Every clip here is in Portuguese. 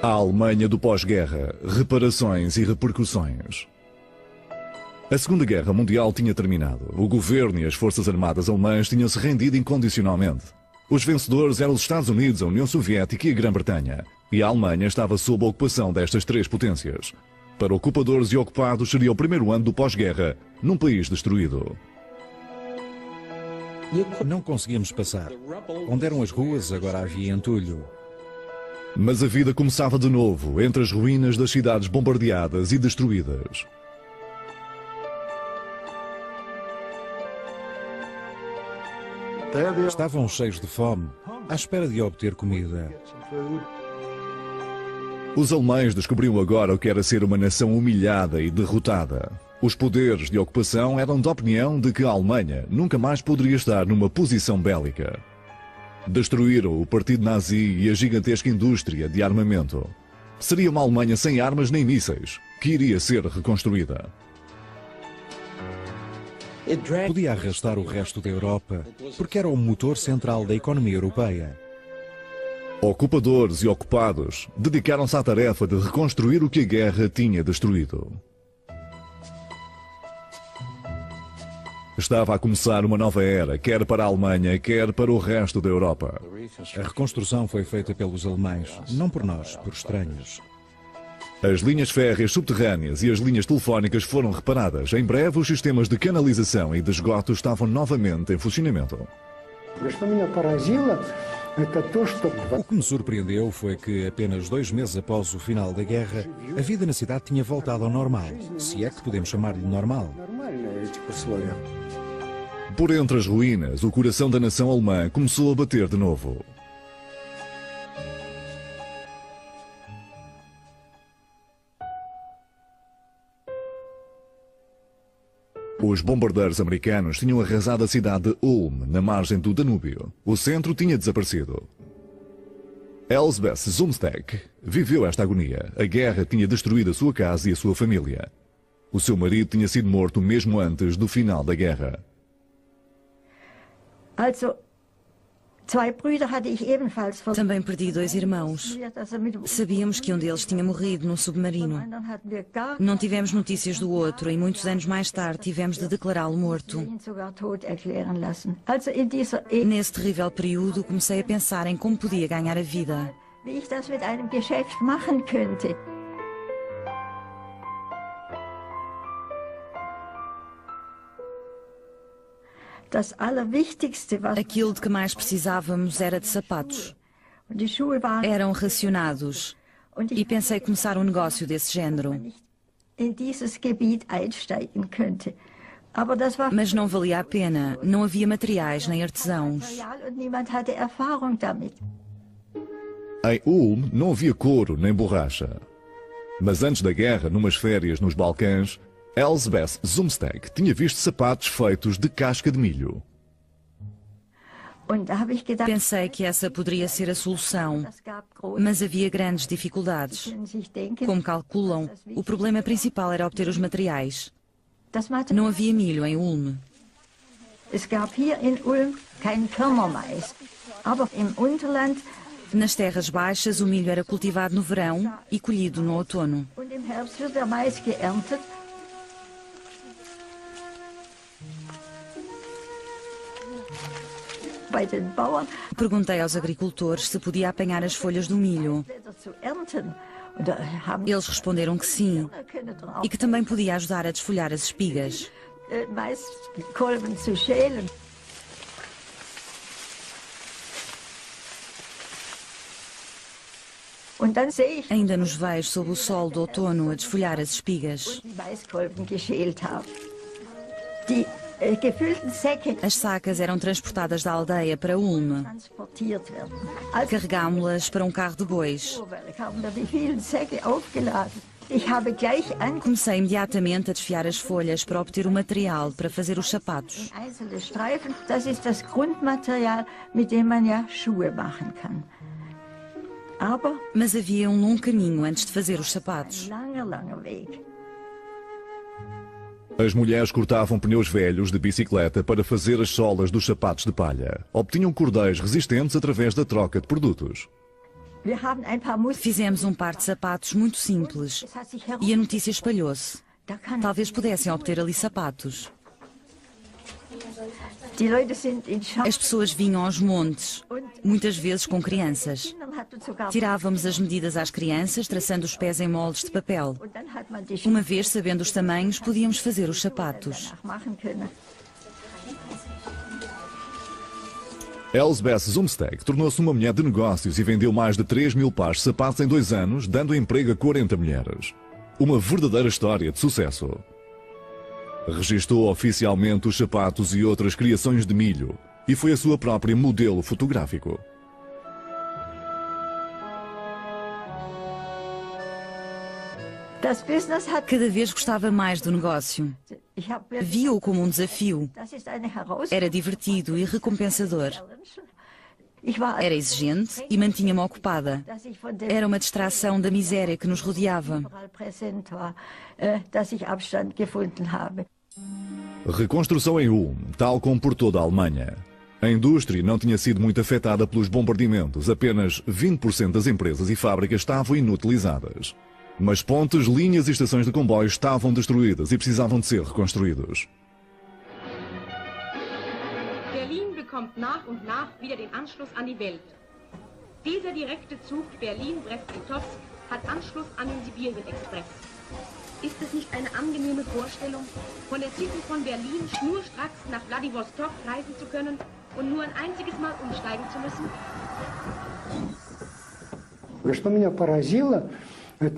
A Alemanha do pós-guerra, reparações e repercussões. A Segunda Guerra Mundial tinha terminado. O governo e as forças armadas alemãs tinham-se rendido incondicionalmente. Os vencedores eram os Estados Unidos, a União Soviética e a Grã-Bretanha. E a Alemanha estava sob a ocupação destas três potências. Para ocupadores e ocupados seria o primeiro ano do pós-guerra, num país destruído. Não conseguíamos passar. Onde eram as ruas, agora havia entulho. Mas a vida começava de novo, entre as ruínas das cidades bombardeadas e destruídas. Estavam cheios de fome, à espera de obter comida. Os alemães descobriam agora o que era ser uma nação humilhada e derrotada. Os poderes de ocupação eram da opinião de que a Alemanha nunca mais poderia estar numa posição bélica. Destruíram o partido nazi e a gigantesca indústria de armamento. Seria uma Alemanha sem armas nem mísseis, que iria ser reconstruída. Podia arrastar o resto da Europa, porque era o motor central da economia europeia. Ocupadores e ocupados dedicaram-se à tarefa de reconstruir o que a guerra tinha destruído. Estava a começar uma nova era, quer para a Alemanha, quer para o resto da Europa. A reconstrução foi feita pelos alemães, não por nós, por estranhos. As linhas férreas subterrâneas e as linhas telefónicas foram reparadas. Em breve, os sistemas de canalização e de esgoto estavam novamente em funcionamento. O que me surpreendeu foi que apenas 2 meses após o final da guerra, a vida na cidade tinha voltado ao normal, se é que podemos chamar-lhe normal. Por entre as ruínas, o coração da nação alemã começou a bater de novo. Os bombardeiros americanos tinham arrasado a cidade de Ulm, na margem do Danúbio. O centro tinha desaparecido. Elsbeth Zumsteck viveu esta agonia. A guerra tinha destruído a sua casa e a sua família. O seu marido tinha sido morto mesmo antes do final da guerra. Também perdi 2 irmãos. Sabíamos que um deles tinha morrido num submarino. Não tivemos notícias do outro e muitos anos mais tarde tivemos de declará-lo morto. Nesse terrível período comecei a pensar em como podia ganhar a vida. Aquilo de que mais precisávamos era de sapatos. Eram racionados. E pensei começar um negócio desse género. Mas não valia a pena. Não havia materiais nem artesãos. Em Ulm não havia couro nem borracha. Mas antes da guerra, numas férias nos Balcãs, Elsbeth Zumsteck tinha visto sapatos feitos de casca de milho. Pensei que essa poderia ser a solução, mas havia grandes dificuldades. Como calculam, o problema principal era obter os materiais. Não havia milho em Ulm. Nas terras baixas, o milho era cultivado no verão e colhido no outono. Perguntei aos agricultores se podia apanhar as folhas do milho. Eles responderam que sim, e que também podia ajudar a desfolhar as espigas. Ainda nos vejo sob o sol do outono a desfolhar as espigas. As sacas eram transportadas da aldeia para Ulm. Carregámo-las para um carro de bois. Comecei imediatamente a desfiar as folhas para obter o material para fazer os sapatos. Mas havia um longo caminho antes de fazer os sapatos. As mulheres cortavam pneus velhos de bicicleta para fazer as solas dos sapatos de palha. Obtinham cordéis resistentes através da troca de produtos. Fizemos um par de sapatos muito simples e a notícia espalhou-se. Talvez pudessem obter ali sapatos. As pessoas vinham aos montes, muitas vezes com crianças. Tirávamos as medidas às crianças, traçando os pés em moldes de papel. Uma vez sabendo os tamanhos, podíamos fazer os sapatos. Elsbeth Zumsteg tornou-se uma mulher de negócios e vendeu mais de 3.000 pares de sapatos em 2 anos, dando emprego a 40 mulheres. Uma verdadeira história de sucesso. Registou oficialmente os sapatos e outras criações de milho e foi a sua própria modelo fotográfico. Cada vez gostava mais do negócio. Via-o como um desafio. Era divertido e recompensador. Era exigente e mantinha-me ocupada. Era uma distração da miséria que nos rodeava. Reconstrução em Ulm, tal como por toda a Alemanha. A indústria não tinha sido muito afetada pelos bombardeamentos. Apenas 20% das empresas e fábricas estavam inutilizadas. Mas pontes, linhas e estações de comboios estavam destruídas e precisavam de ser reconstruídos. Berlin bekommt nach und nach wieder den Anschluss an die Welt. Dieser direkte Zug Berlin-Brest-Litovsk hat Anschluss an den Sibirien-Express. Ist es nicht eine angenehme Vorstellung, von der City von Berlin schnurstracks nach Wladiwostok reisen zu können und nur ein einziges Mal umsteigen zu müssen?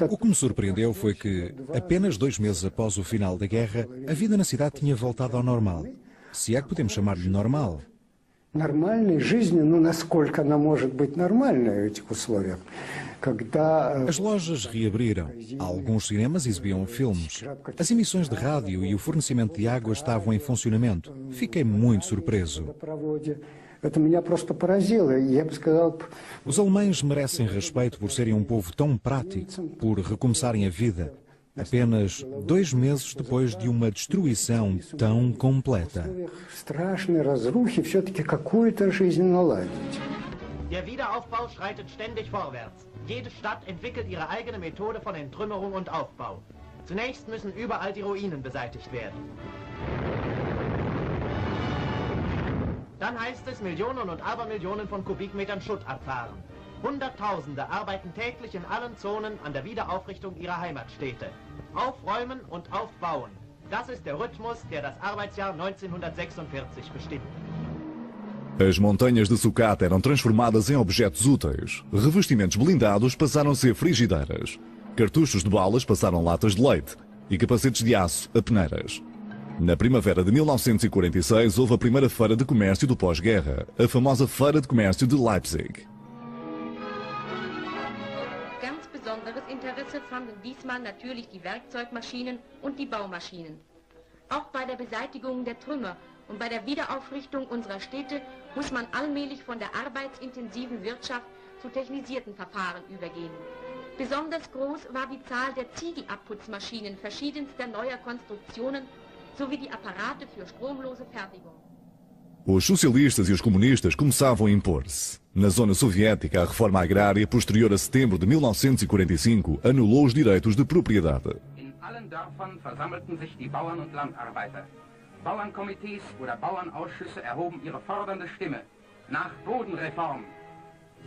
O que me surpreendeu foi que, apenas 2 meses após o final da guerra, a vida na cidade tinha voltado ao normal. Se é que podemos chamar-lhe normal. As lojas reabriram, alguns cinemas exibiam filmes, as emissões de rádio e o fornecimento de água estavam em funcionamento. Fiquei muito surpreso. Os alemães merecem respeito por serem um povo tão prático, por recomeçarem a vida, apenas 2 meses depois de uma destruição tão completa. Der Wiederaufbau schreitet ständig vorwärts. Jede Stadt entwickelt ihre eigene Methode von Entrümmerung und Aufbau. Zunächst müssen überall die Ruinen beseitigt werden. Dann heißt es, Millionen und Abermillionen von Kubikmetern Schutt abfahren. Hunderttausende arbeiten täglich in allen Zonen an der Wiederaufrichtung ihrer Heimatstädte. Aufräumen und aufbauen. Das ist der Rhythmus, der das Arbeitsjahr 1946 bestimmt. As montanhas de sucata eram transformadas em objetos úteis. Revestimentos blindados passaram a ser frigideiras. Cartuchos de balas passaram latas de leite. E capacetes de aço a peneiras. Na primavera de 1946 houve a primeira feira de comércio do pós-guerra, a famosa Feira de Comércio de Leipzig. Ganz besonderes Interesse fanden diesmal natürlich die Werkzeugmaschinen und die Baumaschinen. Auch bei der Beseitigung der Trümmer und bei der Wiederaufrichtung unserer Städte muss man allmählich von der arbeitsintensiven Wirtschaft zu technisierten Verfahren übergehen. Besonders groß war die Zahl der Ziegelabputzmaschinen verschiedenster neuer Konstruktionen sowie die Apparate für stromlose Fertigung. Os socialistas e os comunistas começavam a impor-se. Na zona soviética, a reforma agrária posterior a setembro de 1945 anulou os direitos de propriedade. In allen Dörfern versammelten sich die Bauern und Landarbeiter. Bauernkomitees oder Bauernausschüsse erhoben ihre fordernde Stimme nach Bodenreform.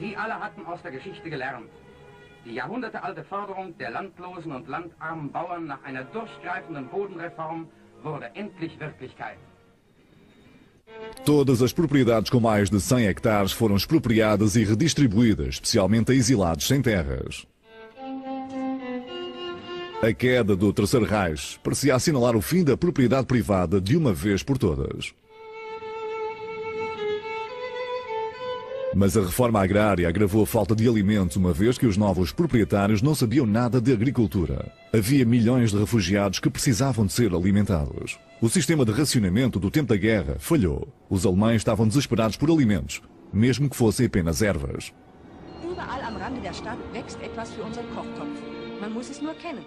Sie alle hatten aus der Geschichte gelernt. Die jahrhundertealte Forderung der landlosen und landarmen Bauern nach einer durchgreifenden Bodenreform wurde endlich Wirklichkeit. Todas as propriedades com mais de 100 hectares foram expropriadas e redistribuídas, especialmente a exilados sem terras. A queda do Terceiro Reich parecia assinalar o fim da propriedade privada de uma vez por todas. Mas a reforma agrária agravou a falta de alimentos, uma vez que os novos proprietários não sabiam nada de agricultura. Havia milhões de refugiados que precisavam de ser alimentados. O sistema de racionamento do tempo da guerra falhou. Os alemães estavam desesperados por alimentos, mesmo que fossem apenas ervas. Überall am Rande der Stadt wächst etwas für unseren Kochtopf. Man muss es nur kennen.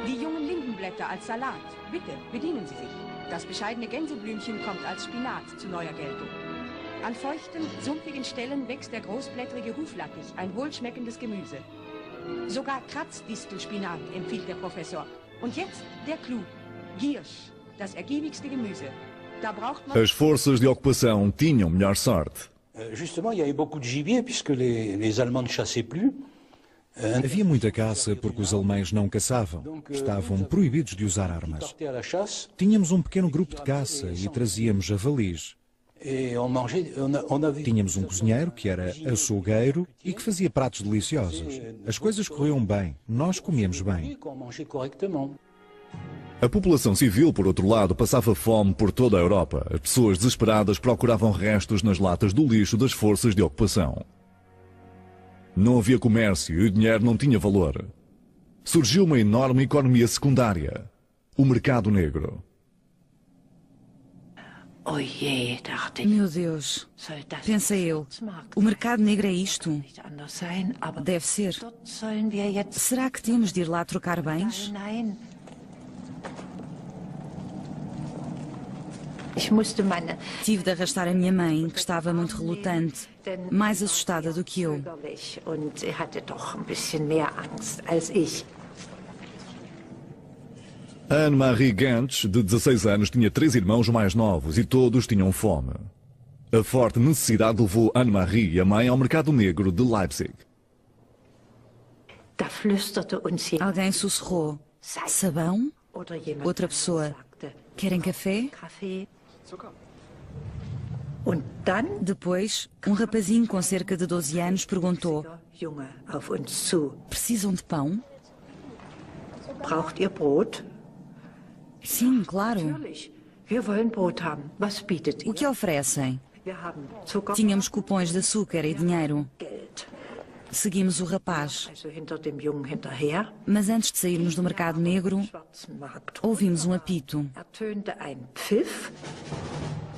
Die jungen Lindenblätter als Salat. Bitte, bedienen Sie sich. Das bescheidene Gänseblümchen kommt als Spinat zu neuer Geltung. An feuchten, sumpfigen Stellen wächst der großblättrige Huflattich, ein wohlschmeckendes Gemüse. Sogar Kratzdistelspinat empfiehlt der Professor. Und jetzt der Clou. Giersch, das ergiebigste Gemüse. Da braucht man... As forças de ocupação tinham melhor sorte. Justement, il y avait beaucoup de gibier puisque les Allemands ne chassaient plus. Havia muita caça porque os alemães não caçavam. Estavam proibidos de usar armas. Tínhamos um pequeno grupo de caça e trazíamos javalis. Tínhamos um cozinheiro que era açougueiro e que fazia pratos deliciosos. As coisas corriam bem, nós comíamos bem. A população civil, por outro lado, passava fome por toda a Europa. As pessoas desesperadas procuravam restos nas latas do lixo das forças de ocupação. Não havia comércio e o dinheiro não tinha valor. Surgiu uma enorme economia secundária, o mercado negro. Meu Deus, pensei eu, o mercado negro é isto? Deve ser. Será que temos de ir lá trocar bens? Tive de arrastar a minha mãe, que estava muito relutante, mais assustada do que eu. Anne-Marie Gantz, de 16 anos, tinha 3 irmãos mais novos e todos tinham fome. A forte necessidade levou Anne-Marie e a mãe ao mercado negro de Leipzig. Alguém sussurrou: sabão? Outra pessoa: querem café? Depois, um rapazinho com cerca de 12 anos perguntou: precisam de pão? Sim, claro. O que oferecem? Tínhamos cupons de açúcar e dinheiro. Seguimos o rapaz. Mas antes de sairmos do mercado negro, ouvimos um apito.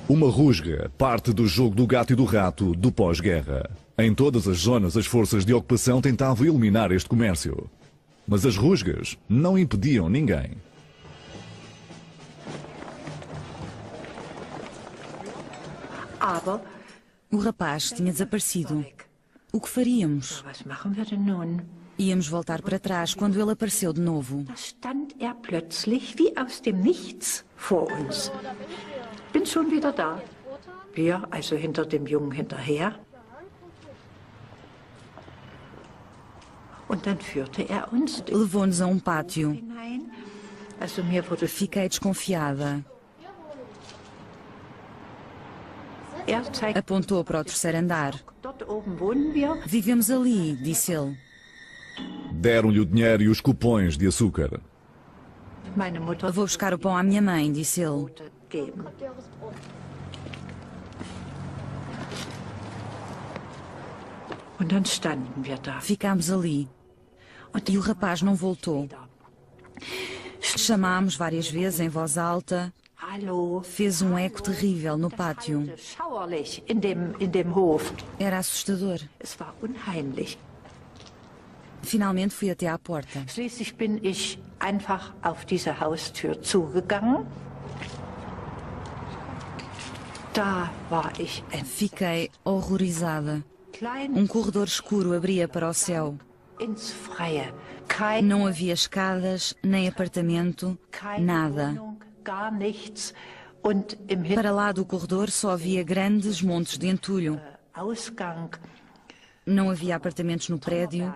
Uma rusga, parte do jogo do gato e do rato do pós-guerra. Em todas as zonas, as forças de ocupação tentavam eliminar este comércio. Mas as rusgas não impediam ninguém. O rapaz tinha desaparecido. O que faríamos? Íamos voltar para trás quando ele apareceu de novo. Bin schon wieder da. Wir, also hinter dem Jungen hinterher. Und dann führte er uns Levou-nos a um pátio. hinein. Also mir wurde Fiquei desconfiada. er zeigt Apontou para o terceiro andar. dort oben wohnen wir. Vivemos ali, disse ele. Deram-lhe o dinheiro e os cupons de açúcar. Meine Mutter Vou buscar o pão à minha mãe, disse ele. wollte geben. Und dann standen wir da. Ficámos ali. E o rapaz não voltou. Chamámos várias vezes em voz alta. Hallo. Fez um eco terrível no pátio. Schauerlich in dem Hof. Era assustador. Es war unheimlich. Finalmente fui até à porta. Schließlich bin ich einfach auf diese Haustür zugegangen. Da war ich Fiquei horrorizada. klein Corredor escuro abria para o céu. ins Freie. Keine Não havia escadas, nem apartamento, nada. Wohnung, gar nichts. Und im Para lá do corredor só havia grandes montes de entulho. Ausgang Não havia apartamentos no prédio,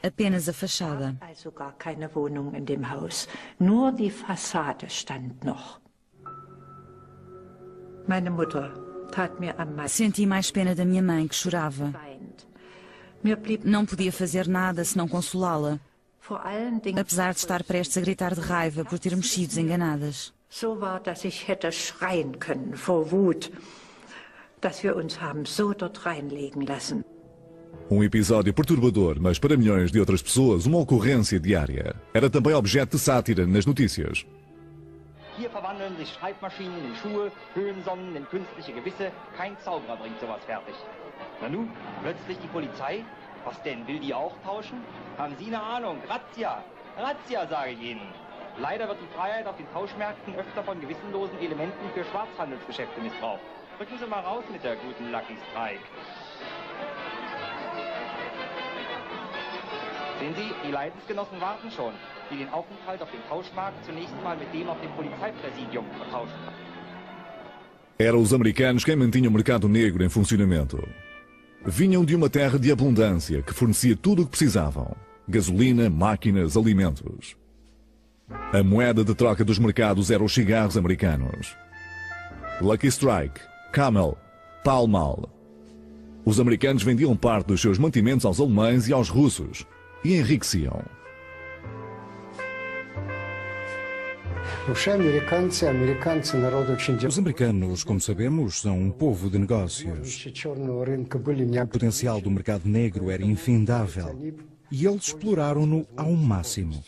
apenas a fachada. also gar keine Wohnung in dem Haus. Nur die Fassade stand noch. Meine Mutter tat mir am meisten Senti mais pena da minha mãe, que chorava. weint. Mir blieb Não podia fazer nada senão consolá-la, vor allen Dingen apesar de estar prestes a gritar de raiva por termos sido enganadas. so war, dass ich hätte schreien können vor Wut, dass wir uns haben so dort reinlegen lassen. Episódio perturbador, mas para milhões de outras pessoas, uma ocorrência diária. Era também objeto de sátira nas notícias. Hier verwandeln sich Schreibmaschinen in Schuhe, Höhensonnen in künstliche Gewisse. Kein Zauberer bringt sowas fertig. Na nun, plötzlich die Polizei. Was denn, will die auch tauschen? Haben Sie eine Ahnung? Razzia! Razzia, sage ich Ihnen. Leider wird die Freiheit auf den Tauschmärkten öfter von gewissenlosen Elementen für Schwarzhandelsgeschäfte missbraucht. Rücken Sie mal raus mit der guten Lucky Strike. Sehen Sie, die Leidensgenossen warten schon, die den Aufenthalt auf dem Tauschmarkt zunächst mal mit dem auf dem Polizeipräsidium vertauschen. Eram os americanos quem mantinham o mercado negro em funcionamento. Vinham de uma terra de abundância que fornecia tudo o que precisavam: gasolina, máquinas, alimentos. A moeda de troca dos mercados eram os cigarros americanos. Lucky Strike, Camel, Pall Mall. Os americanos vendiam parte dos seus mantimentos aos alemães e aos russos e enriqueciam. Os americanos, como sabemos, são um povo de negócios. O potencial do mercado negro era infindável e eles exploraram-no ao máximo.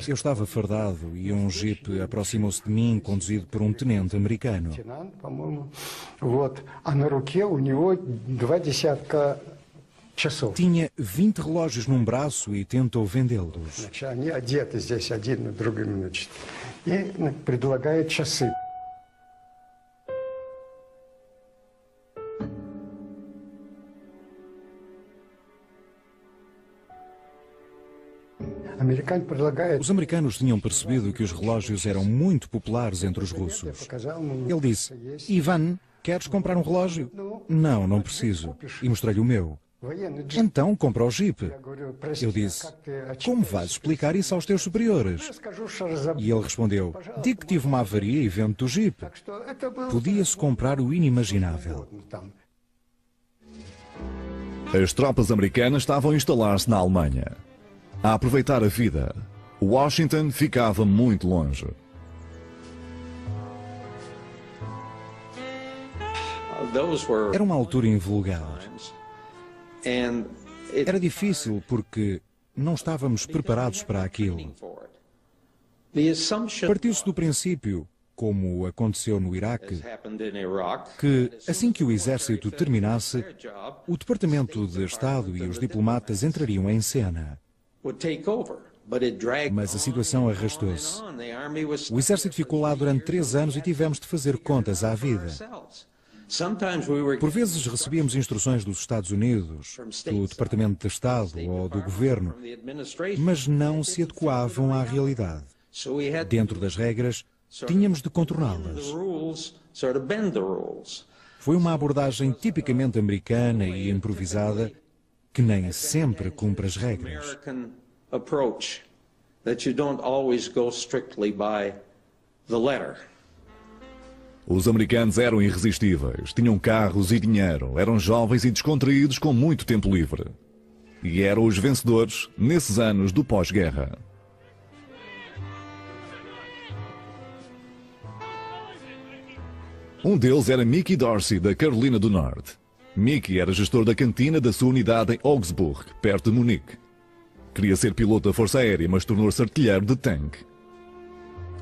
Eu estava fardado e um jipe aproximou-se de mim, conduzido por um tenente americano. Tinha 20 relógios num braço e tentou vendê-los. Os americanos tinham percebido que os relógios eram muito populares entre os russos. Ele disse: Ivan, queres comprar um relógio? Não, não preciso. E mostrei-lhe o meu. Então compra o Jeep. Eu disse: como vais explicar isso aos teus superiores? E ele respondeu: digo que tive uma avaria e vendo-te o Jeep. Podia-se comprar o inimaginável. As tropas americanas estavam a instalar-se na Alemanha. A aproveitar a vida, Washington ficava muito longe. Era uma altura invulgar. Era difícil porque não estávamos preparados para aquilo. Partiu-se do princípio, como aconteceu no Iraque, que assim que o exército terminasse, o Departamento de Estado e os diplomatas entrariam em cena. Mas a situação arrastou-se. O exército ficou lá durante 3 anos e tivemos de fazer contas à vida. Por vezes recebíamos instruções dos Estados Unidos, do Departamento de Estado ou do Governo, mas não se adequavam à realidade. Dentro das regras, tínhamos de contorná-las. Foi uma abordagem tipicamente americana e improvisada que nem sempre cumpre as regras. Os americanos eram irresistíveis, tinham carros e dinheiro, eram jovens e descontraídos com muito tempo livre. E eram os vencedores nesses anos do pós-guerra. Um deles era Mickey Dorsey, da Carolina do Norte. Mickey era gestor da cantina da sua unidade em Augsburg, perto de Munique. Queria ser piloto da Força Aérea, mas tornou-se artilheiro de tanque.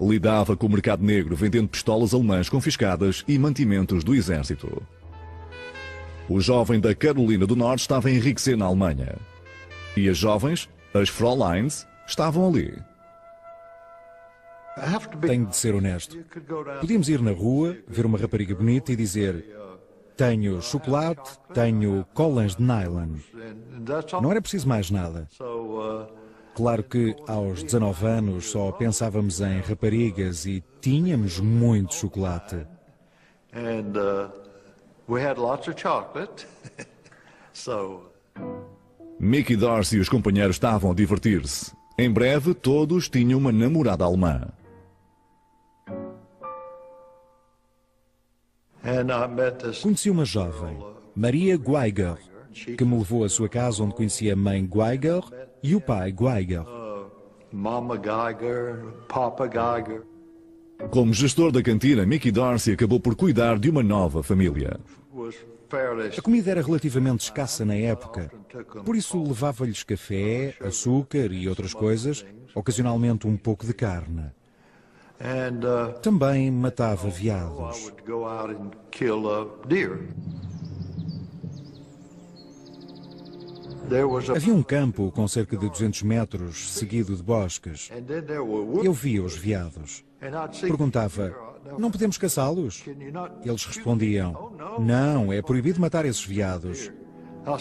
Lidava com o mercado negro, vendendo pistolas alemãs confiscadas e mantimentos do exército. O jovem da Carolina do Norte estava a enriquecer na Alemanha. E as jovens, as Fräuleins, estavam ali. Tenho de ser honesto. Podíamos ir na rua, ver uma rapariga bonita e dizer: tenho chocolate, tenho colãs de nylon. Não era preciso mais nada. Claro que aos 19 anos só pensávamos em raparigas e tínhamos muito chocolate. Mickey Dorsey e os companheiros estavam a divertir-se. Em breve, todos tinham uma namorada alemã. Conheci uma jovem, Maria Geiger, que me levou à sua casa, onde conheci a mãe Geiger e o pai Geiger. Como gestor da cantina, Mickey Dorsey acabou por cuidar de uma nova família. A comida era relativamente escassa na época, por isso levava-lhes café, açúcar e outras coisas, ocasionalmente um pouco de carne. Também matava veados. Havia um campo com cerca de 200 metros, seguido de bosques. Eu via os veados. Perguntava, não podemos caçá-los? Eles respondiam, não, é proibido matar esses veados.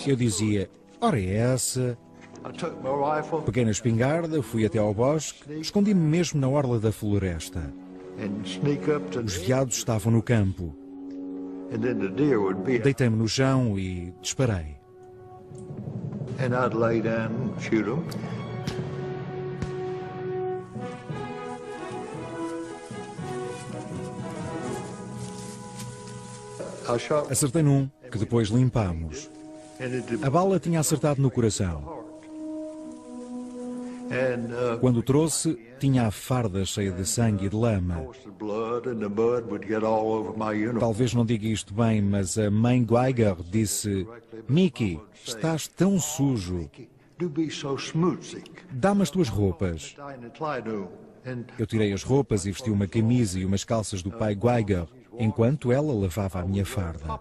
Eu dizia, ora é essa. Peguei na espingarda, fui até ao bosque, escondi-me mesmo na orla da floresta. Os veados estavam no campo. Deitei-me no chão e disparei. Acertei num, que depois limpámos. A bala tinha acertado no coração. Quando o trouxe, tinha a farda cheia de sangue e de lama. Talvez não diga isto bem, mas a mãe Geiger disse, Mickey, estás tão sujo. Dá-me as tuas roupas. Eu tirei as roupas e vesti uma camisa e umas calças do pai Geiger, enquanto ela lavava a minha farda.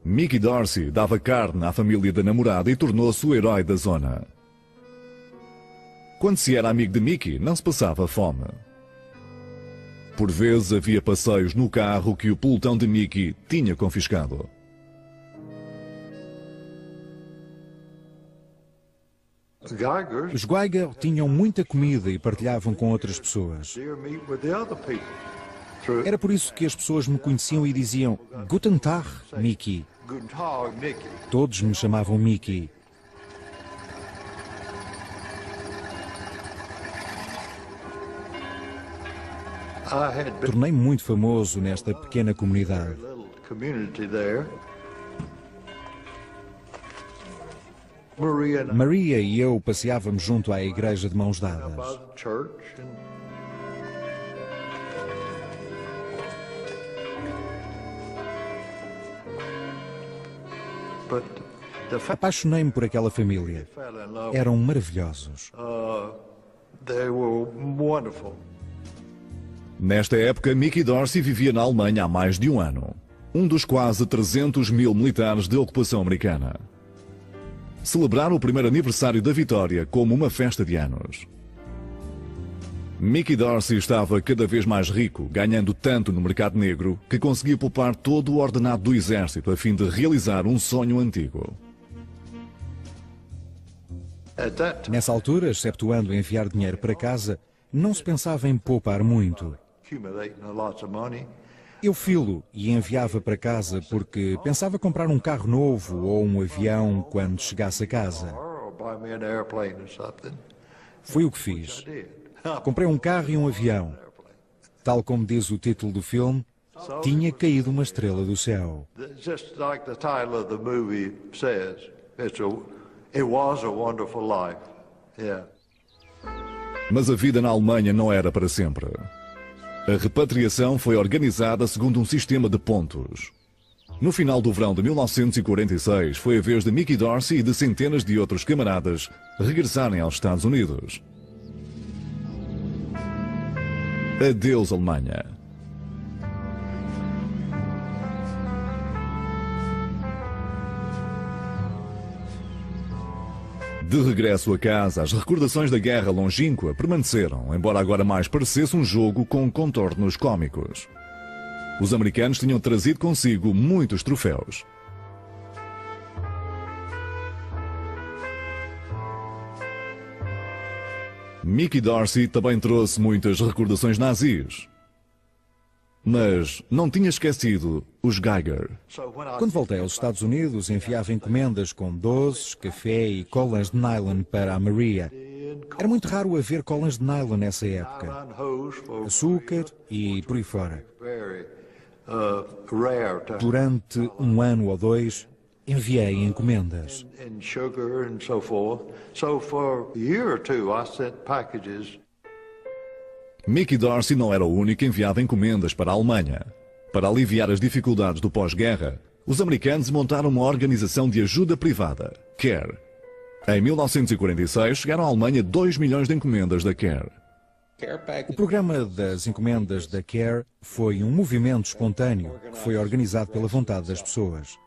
Mickey Dorsey dava carne à família da namorada e tornou-se o herói da zona. Quando se era amigo de Mickey, não se passava fome. Por vezes havia passeios no carro que o pelotão de Mickey tinha confiscado. Os Geiger tinham muita comida e partilhavam com outras pessoas. Era por isso que as pessoas me conheciam e diziam Guten Tag, Mickey. Todos me chamavam Mickey. Tornei-me muito famoso nesta pequena comunidade. Maria e eu passeávamos junto à igreja de mãos dadas. Apaixonei-me por aquela família. Eram maravilhosos. Nesta época, Mickey Dorsey vivia na Alemanha há mais de um ano. Um dos quase 300 mil militares de ocupação americana. Celebraram o primeiro aniversário da vitória como uma festa de anos. Mickey Dorsey estava cada vez mais rico, ganhando tanto no mercado negro que conseguia poupar todo o ordenado do exército a fim de realizar um sonho antigo. Nessa altura, exceptuando enviar dinheiro para casa, não se pensava em poupar muito. Eu filo e enviava para casa porque pensava comprar um carro novo ou um avião quando chegasse a casa. Foi o que fiz. Comprei um carro e um avião. Tal como diz o título do filme, tinha caído uma estrela do céu. Mas a vida na Alemanha não era para sempre. A repatriação foi organizada segundo um sistema de pontos. No final do verão de 1946, foi a vez de Mickey Dorsey e de centenas de outros camaradas regressarem aos Estados Unidos. Adeus, Alemanha. De regresso a casa, as recordações da guerra longínqua permaneceram, embora agora mais parecesse um jogo com contornos cômicos. Os americanos tinham trazido consigo muitos troféus. Mickey Dorsey também trouxe muitas recordações nazis. Mas não tinha esquecido os Geiger. Quando voltei aos Estados Unidos, enviava encomendas com doces, café e colas de nylon para a Maria. Era muito raro haver colas de nylon nessa época. Açúcar e por aí fora. Durante um ano ou dois, enviei encomendas. Mickey Dorsey não era o único que enviava encomendas para a Alemanha. Para aliviar as dificuldades do pós-guerra, os americanos montaram uma organização de ajuda privada, CARE. Em 1946, chegaram à Alemanha 2 milhões de encomendas da CARE. O programa das encomendas da CARE foi um movimento espontâneo que foi organizado pela vontade das pessoas.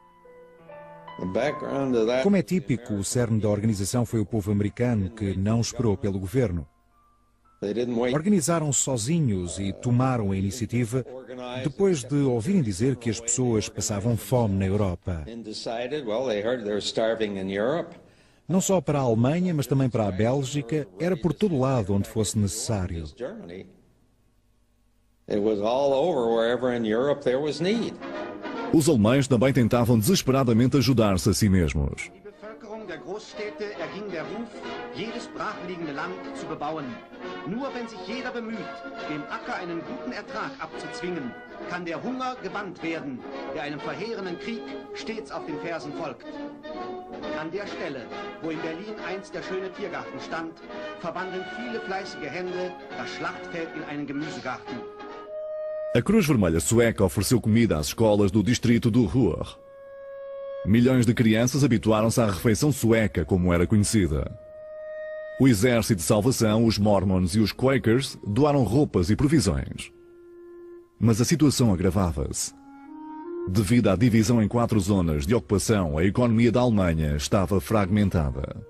Como é típico, o cerne da organização foi o povo americano, que não esperou pelo governo. Organizaram-se sozinhos e tomaram a iniciativa depois de ouvirem dizer que as pessoas passavam fome na Europa. Não só para a Alemanha, mas também para a Bélgica, era por todo lado onde fosse necessário. Os alemães também tentavam desesperadamente ajudar-se a si mesmos. Der Großstädte erging der Ruf, jedes brachliegende Land zu bebauen. Nur wenn sich jeder bemüht, dem Acker einen guten Ertrag abzuzwingen, kann der Hunger gebannt werden, der einem verheerenden Krieg stets auf den Fersen folgt. An der Stelle, wo in Berlin einst der schöne Tiergarten stand, verwandeln viele fleißige Hände das Schlachtfeld in einen Gemüsegarten. A Cruz Vermelha Sueca ofereceu comida às escolas do distrito do Ruhr. Milhões de crianças habituaram-se à refeição sueca, como era conhecida. O Exército de Salvação, os Mormons e os Quakers doaram roupas e provisões. Mas a situação agravava-se. Devido à divisão em 4 zonas de ocupação, a economia da Alemanha estava fragmentada.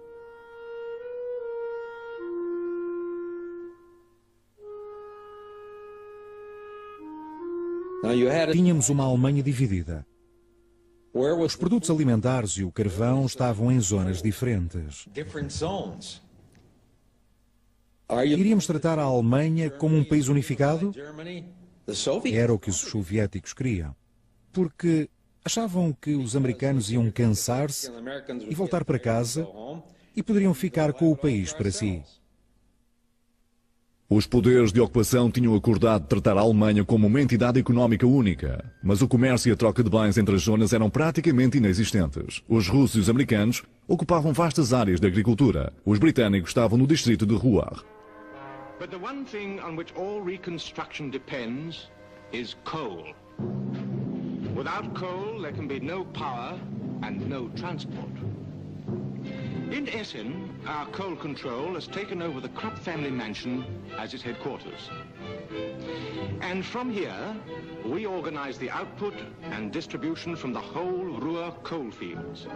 Tínhamos uma Alemanha dividida. Os produtos alimentares e o carvão estavam em zonas diferentes. Iríamos tratar a Alemanha como um país unificado? Era o que os soviéticos queriam. Porque achavam que os americanos iam cansar-se e voltar para casa e poderiam ficar com o país para si. Os poderes de ocupação tinham acordado tratar a Alemanha como uma entidade económica única, mas o comércio e a troca de bens entre as zonas eram praticamente inexistentes. Os russos e os americanos ocupavam vastas áreas de agricultura. Os britânicos estavam no distrito de Ruhr. But the one thing on which all reconstruction depends is coal. Without coal, there can be no power and no transport. In Essen, our coal control has taken over the Krupp family mansion as its headquarters. And from here, we organize the output and distribution from the whole Ruhr coal fields.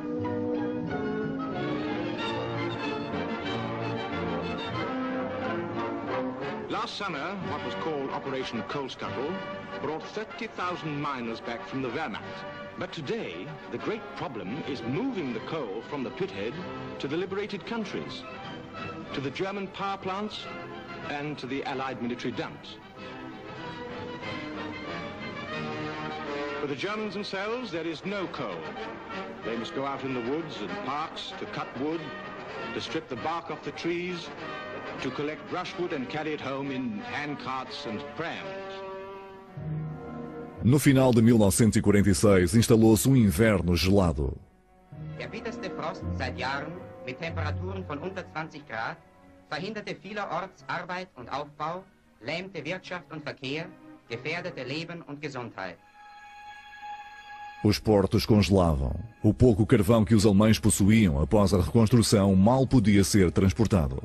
Last summer, what was called Operation Coal Scuttle brought 30,000 miners back from the Wehrmacht. But today, the great problem is moving the coal from the pithead to the liberated countries, to the German power plants and to the Allied military dumps. For the Germans themselves, there is no coal. They must go out in the woods and parks to cut wood, to strip the bark off the trees, to collect brushwood and carry it home in handcarts and prams. No final de 1946, instalou-se um inverno gelado. Der bitterste Frost seit Jahren mit Temperaturen von unter 20 Grad verhinderte vielerorts Arbeit und Aufbau, lähmte Wirtschaft und Verkehr, gefährdete Leben und Gesundheit. Os portos congelavam. O pouco carvão que os alemães possuíam após a reconstrução mal podia ser transportado.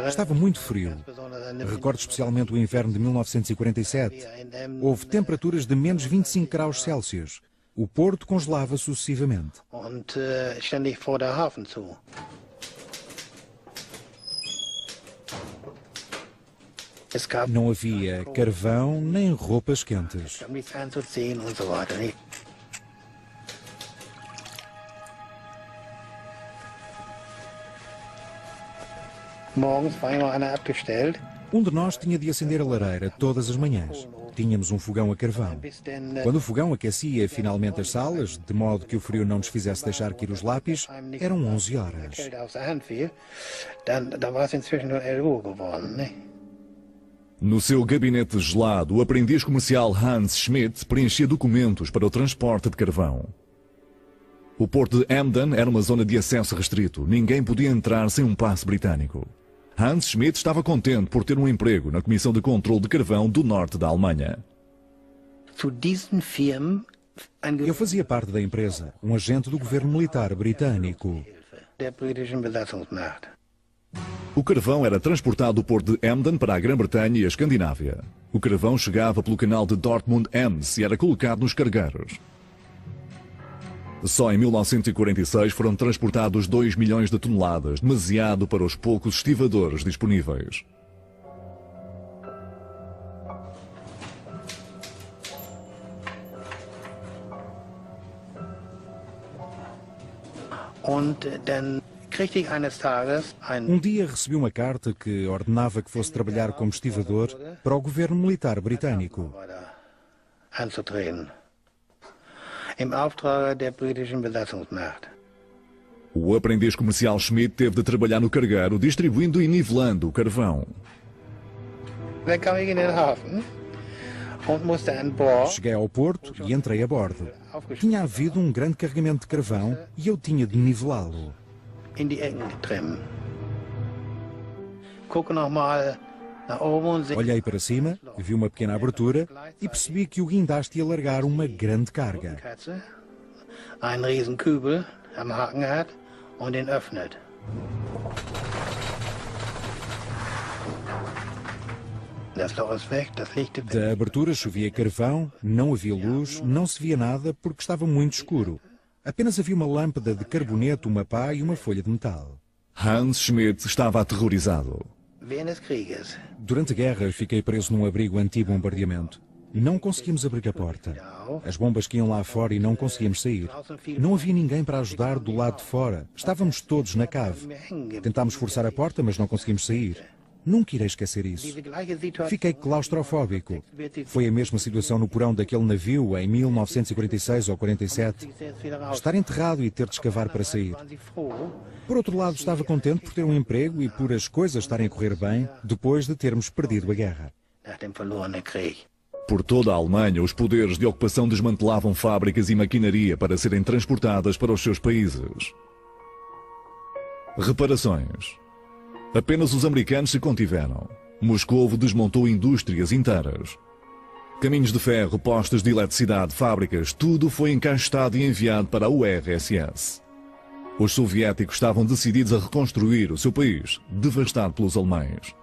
Estava muito frio. Recordo especialmente o inverno de 1947. Houve temperaturas de menos 25 graus Celsius. O porto congelava sucessivamente. Não havia carvão nem roupas quentes. Um de nós tinha de acender a lareira todas as manhãs. Tínhamos um fogão a carvão. Quando o fogão aquecia finalmente as salas, de modo que o frio não nos fizesse deixar cair os lápis, eram 11 horas. No seu gabinete gelado, o aprendiz comercial Hans Schmidt preenchia documentos para o transporte de carvão. O porto de Emden era uma zona de acesso restrito. Ninguém podia entrar sem um passe britânico. Hans Schmidt estava contente por ter um emprego na Comissão de Controlo de Carvão do norte da Alemanha. Eu fazia parte da empresa, um agente do governo militar britânico. O carvão era transportado do porto de Emden para a Grã-Bretanha e a Escandinávia. O carvão chegava pelo canal de Dortmund-Ems e era colocado nos cargueiros. Só em 1946 foram transportados 2 milhões de toneladas, demasiado para os poucos estivadores disponíveis. Um dia recebi uma carta que ordenava que fosse trabalhar como estivador para o governo militar britânico. O aprendiz comercial Schmidt teve de trabalhar no cargueiro, distribuindo e nivelando o carvão. Cheguei ao porto e entrei a bordo. Tinha havido um grande carregamento de carvão e eu tinha de nivelá-lo. Olhei para cima, vi uma pequena abertura e percebi que o guindaste ia largar uma grande carga. Da abertura chovia carvão, não havia luz, não se via nada porque estava muito escuro. Apenas havia uma lâmpada de carboneto, uma pá e uma folha de metal. Hans Schmidt estava aterrorizado. Durante a guerra fiquei preso num abrigo anti-bombardeamento. Não conseguimos abrir a porta. As bombas que iam lá fora e não conseguíamos sair. Não havia ninguém para ajudar do lado de fora. Estávamos todos na cave. Tentámos forçar a porta, mas não conseguimos sair. Nunca irei esquecer isso. Fiquei claustrofóbico. Foi a mesma situação no porão daquele navio em 1946 ou 47. Estar enterrado e ter de escavar para sair. Por outro lado, estava contente por ter um emprego e por as coisas estarem a correr bem depois de termos perdido a guerra. Por toda a Alemanha, os poderes de ocupação desmantelavam fábricas e maquinaria para serem transportadas para os seus países. Reparações. Apenas os americanos se contiveram. Moscovo desmontou indústrias inteiras. Caminhos de ferro, postes de eletricidade, fábricas, tudo foi encaixotado e enviado para a URSS. Os soviéticos estavam decididos a reconstruir o seu país, devastado pelos alemães.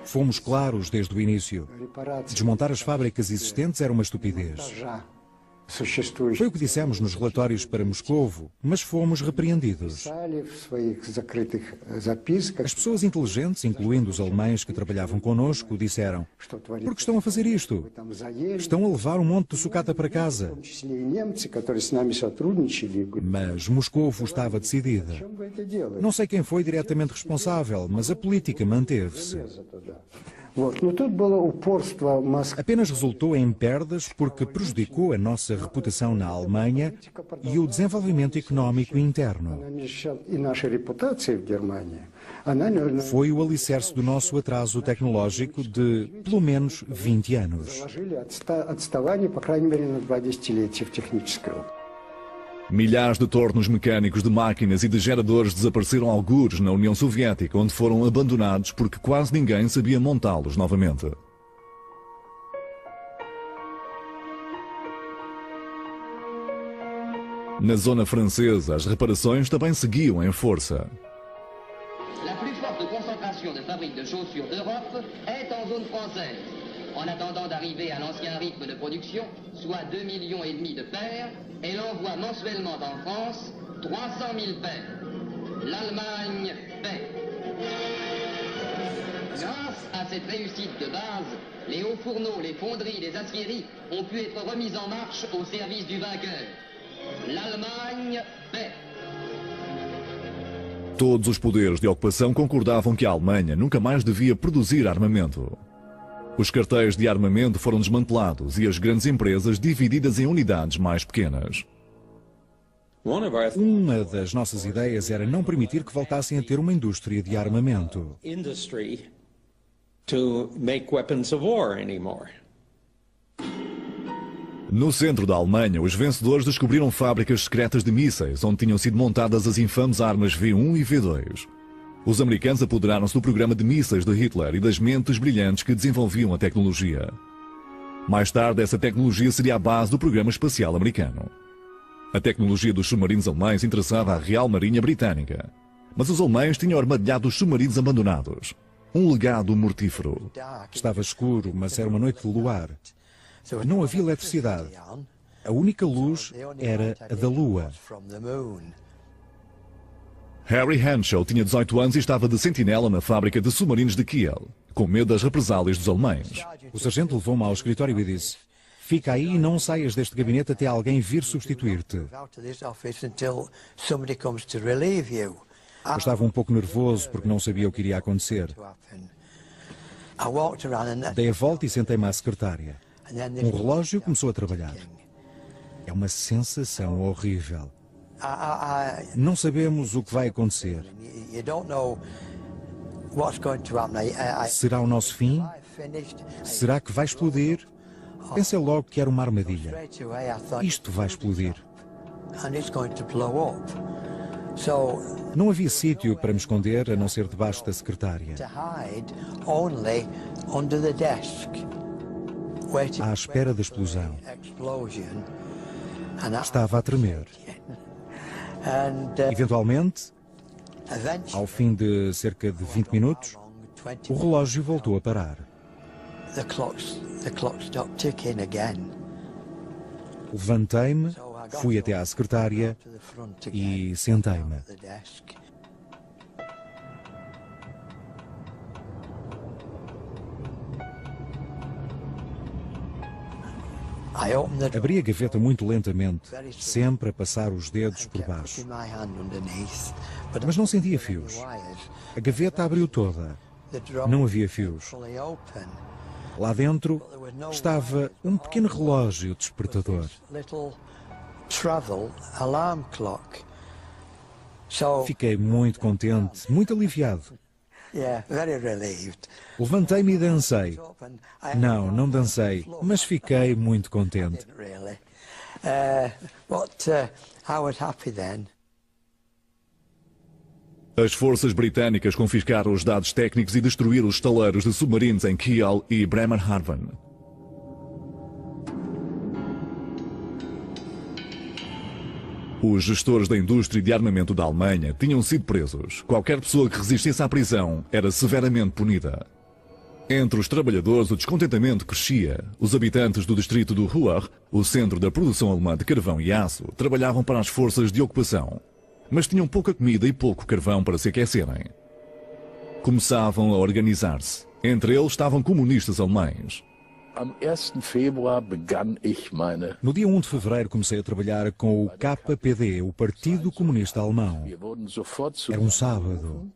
Fomos claros desde o início. Desmontar as fábricas existentes era uma estupidez. Foi o que dissemos nos relatórios para Moscovo, mas fomos repreendidos. As pessoas inteligentes, incluindo os alemães que trabalhavam connosco, disseram: por que estão a fazer isto? Estão a levar um monte de sucata para casa. Mas Moscovo estava decidida. Não sei quem foi diretamente responsável, mas a política manteve-se. Apenas resultou em perdas porque prejudicou a nossa reputação na Alemanha e o desenvolvimento económico interno. Foi o alicerce do nosso atraso tecnológico de pelo menos 20 anos. Milhares de tornos mecânicos de máquinas e de geradores desapareceram algures na União Soviética, onde foram abandonados porque quase ninguém sabia montá-los novamente. Na zona francesa, as reparações também seguiam em força. A plus forte concentração de fábricas de chaussures d'Europe est en zone française. En attendant d'arriver à l'ancien rythme de production, soit 2,5 millions de paires, elle envoie mensuellement en France 300 000 paires. L'Allemagne paie. Grâce à cette réussite de base, les hauts fourneaux, les fonderies, les aciéries ont pu être remis en marche au service du vainqueur. L'Allemagne paie. Todos os poderes de ocupação concordavam que a Alemanha nunca mais devia produzir armamento. Os cartéis de armamento foram desmantelados e as grandes empresas divididas em unidades mais pequenas. Uma das nossas ideias era não permitir que voltassem a ter uma indústria de armamento. No centro da Alemanha, os vencedores descobriram fábricas secretas de mísseis, onde tinham sido montadas as infames armas V1 e V2. Os americanos apoderaram-se do programa de mísseis de Hitler e das mentes brilhantes que desenvolviam a tecnologia. Mais tarde, essa tecnologia seria a base do programa espacial americano. A tecnologia dos submarinos alemães interessava a Real Marinha Britânica. Mas os alemães tinham armadilhado os submarinos abandonados. Um legado mortífero. Estava escuro, mas era uma noite de luar. Não havia eletricidade. A única luz era a da lua. Harry Henshaw tinha 18 anos e estava de sentinela na fábrica de submarinos de Kiel, com medo das represálias dos alemães. O sargento levou-me ao escritório e disse: fica aí e não saias deste gabinete até alguém vir substituir-te. Eu estava um pouco nervoso porque não sabia o que iria acontecer. Dei a volta e sentei-me à secretária. Um relógio começou a trabalhar. É uma sensação horrível. Não sabemos o que vai acontecer. Será o nosso fim? Será que vai explodir? Pensei logo que era uma armadilha. Isto vai explodir. Não havia sítio para me esconder a não ser debaixo da secretária. À espera da explosão. Estava a tremer. Eventualmente, ao fim de cerca de 20 minutos, o relógio voltou a parar. Levantei-me, fui até à secretária e sentei-me. Abri a gaveta muito lentamente, sempre a passar os dedos por baixo. Mas não sentia fios. A gaveta abriu toda. Não havia fios. Lá dentro estava um pequeno relógio despertador. Fiquei muito contente, muito aliviado. Levantei-me e dancei. Não dancei, mas fiquei muito contente. As forças britânicas confiscaram os dados técnicos e destruíram os estaleiros de submarinos em Kiel e Bremerhaven. Os gestores da indústria de armamento da Alemanha tinham sido presos. Qualquer pessoa que resistisse à prisão era severamente punida. Entre os trabalhadores, o descontentamento crescia. Os habitantes do distrito do Ruhr, o centro da produção alemã de carvão e aço, trabalhavam para as forças de ocupação. Mas tinham pouca comida e pouco carvão para se aquecerem. Começavam a organizar-se. Entre eles estavam comunistas alemães. No dia 1 de fevereiro comecei a trabalhar com o KPD, o Partido Comunista Alemão. Era um sábado.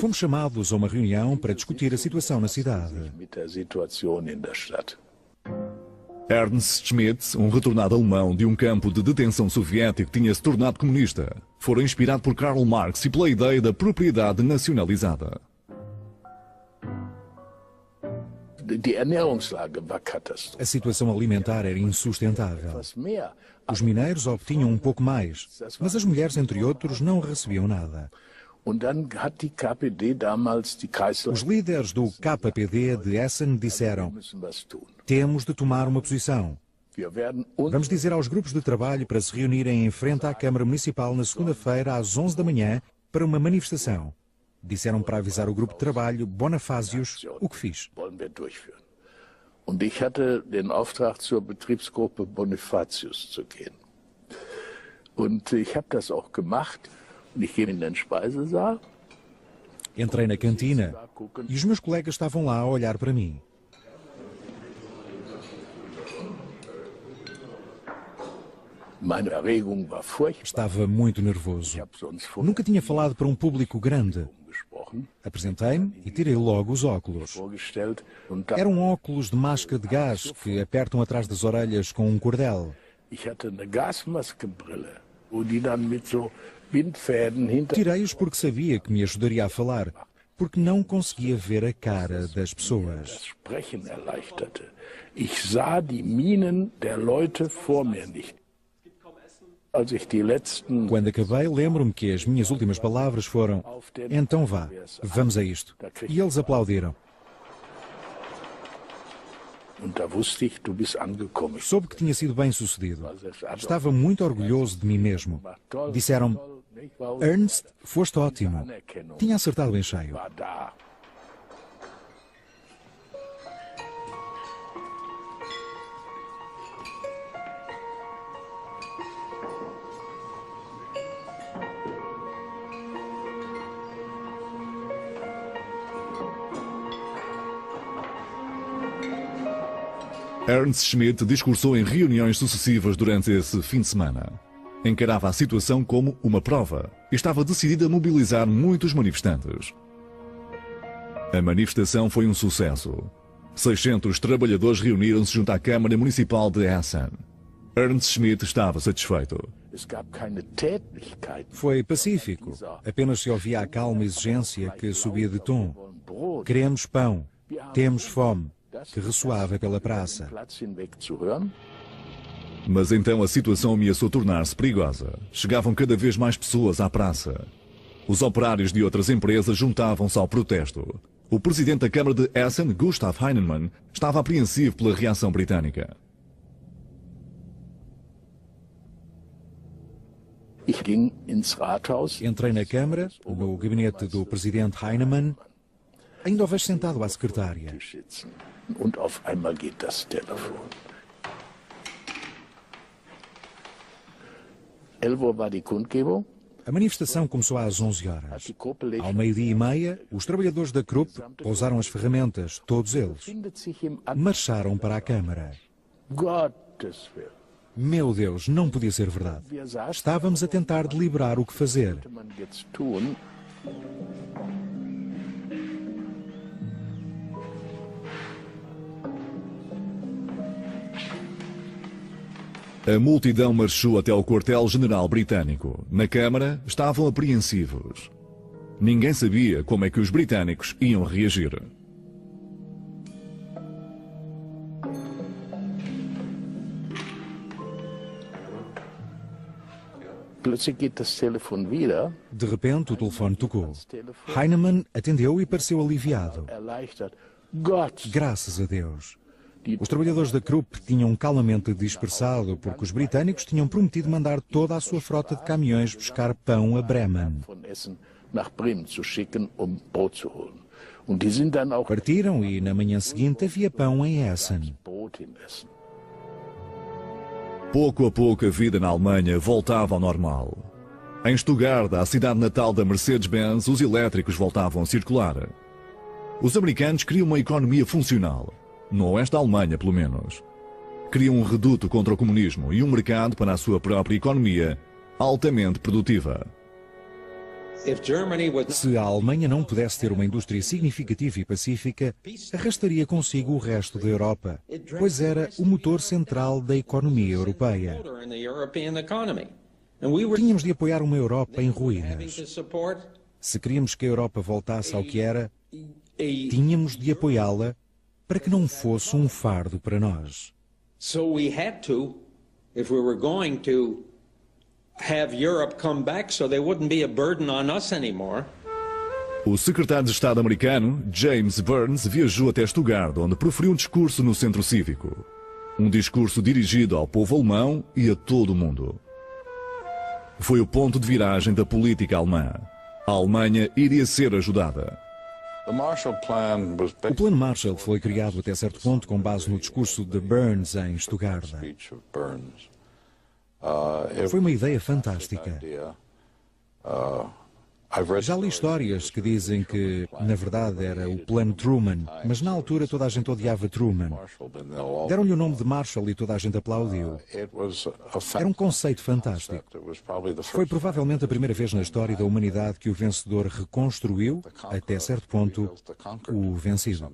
Fomos chamados a uma reunião para discutir a situação na cidade. Ernst Schmidt, um retornado alemão de um campo de detenção soviético, tinha-se tornado comunista. Fora inspirado por Karl Marx e pela ideia da propriedade nacionalizada. A situação alimentar era insustentável. Os mineiros obtinham um pouco mais, mas as mulheres, entre outros, não recebiam nada. Os líderes do KPD de Essen disseram: temos de tomar uma posição. Vamos dizer aos grupos de trabalho para se reunirem em frente à Câmara Municipal na segunda-feira às 11 da manhã para uma manifestação. Disseram para avisar o grupo de trabalho Bonafásios, o que fiz. Und ich hatte den Auftrag, zur Betriebsgruppe Bonifatius zu gehen. Und ich habe das auch gemacht. Und ich gehe in den Speisesaal. Entrei na cantina e os meus colegas estavam lá a olhar para mim. Meine Erregung war furchtbar. Estava muito nervoso. Nunca tinha falado para um público grande. Apresentei-me e tirei logo os óculos. Eram óculos de máscara de gás que apertam atrás das orelhas com um cordel. Tirei-os porque sabia que me ajudaria a falar, porque não conseguia ver a cara das pessoas. Ich sah die Mienen der Leute vor mir nicht. Quando acabei, lembro-me que as minhas últimas palavras foram: então vá, vamos a isto. E eles aplaudiram. angekommen. Soube que tinha sido bem sucedido. Estava muito orgulhoso de mim mesmo. Disseram-me, Ernst, foste ótimo. Tinha acertado em cheio. Ernst Schmidt discursou em reuniões sucessivas durante esse fim de semana. Encarava a situação como uma prova e estava decidido a mobilizar muitos manifestantes. A manifestação foi um sucesso. 600 trabalhadores reuniram-se junto à Câmara Municipal de Essen. Ernst Schmidt estava satisfeito. Foi pacífico. Apenas se ouvia a calma exigência que subia de tom. Queremos pão. Temos fome. Que ressoava pela praça. Mas então a situação ameaçou tornar-se perigosa. Chegavam cada vez mais pessoas à praça. Os operários de outras empresas juntavam-se ao protesto. O presidente da Câmara de Essen, Gustav Heinemann, estava apreensivo pela reação britânica. Entrei na Câmara, no gabinete do presidente Heinemann. Ainda o vejo sentado à secretária. Und auf einmal geht das Telefon. 11 Uhr war die Kundgebung. A manifestação começou às 11 horas. Ao meio-dia e meia, os trabalhadores da Krupp pousaram as ferramentas, todos eles. Marcharam para a Câmara. Meu Deus, não podia ser verdade. Estávamos a tentar deliberar o que fazer. A multidão marchou até ao quartel-general britânico. Na Câmara estavam apreensivos. Ninguém sabia como é que os britânicos iam reagir. De repente, o telefone tocou. Heinemann atendeu e pareceu aliviado. Graças a Deus. Os trabalhadores da Krupp tinham calmamente dispersado porque os britânicos tinham prometido mandar toda a sua frota de caminhões buscar pão a Bremen. Partiram e na manhã seguinte havia pão em Essen. Pouco a pouco a vida na Alemanha voltava ao normal. Em Stuttgart, a cidade natal da Mercedes-Benz, os elétricos voltavam a circular. Os americanos queriam uma economia funcional. No oeste da Alemanha, pelo menos. Queriam um reduto contra o comunismo e um mercado para a sua própria economia, altamente produtiva. Se a Alemanha não pudesse ter uma indústria significativa e pacífica, arrastaria consigo o resto da Europa, pois era o motor central da economia europeia. Tínhamos de apoiar uma Europa em ruínas. Se queríamos que a Europa voltasse ao que era, tínhamos de apoiá-la para que não fosse um fardo para nós. So we had to, if we were going to have Europe come back so they wouldn't be a burden on us anymore. O secretário de Estado americano, James Burns, viajou até Stuttgart, onde proferiu um discurso no Centro Cívico. Um discurso dirigido ao povo alemão e a todo o mundo. Foi o ponto de viragem da política alemã. A Alemanha iria ser ajudada. O Plano Marshall foi criado até certo ponto com base no discurso de Burns em Stuttgart. Foi uma ideia fantástica. Já li histórias que dizem que, na verdade, era o Plano Truman, mas na altura toda a gente odiava Truman. Deram-lhe o nome de Marshall e toda a gente aplaudiu. Era um conceito fantástico. Foi provavelmente a primeira vez na história da humanidade que o vencedor reconstruiu, até certo ponto, o vencido.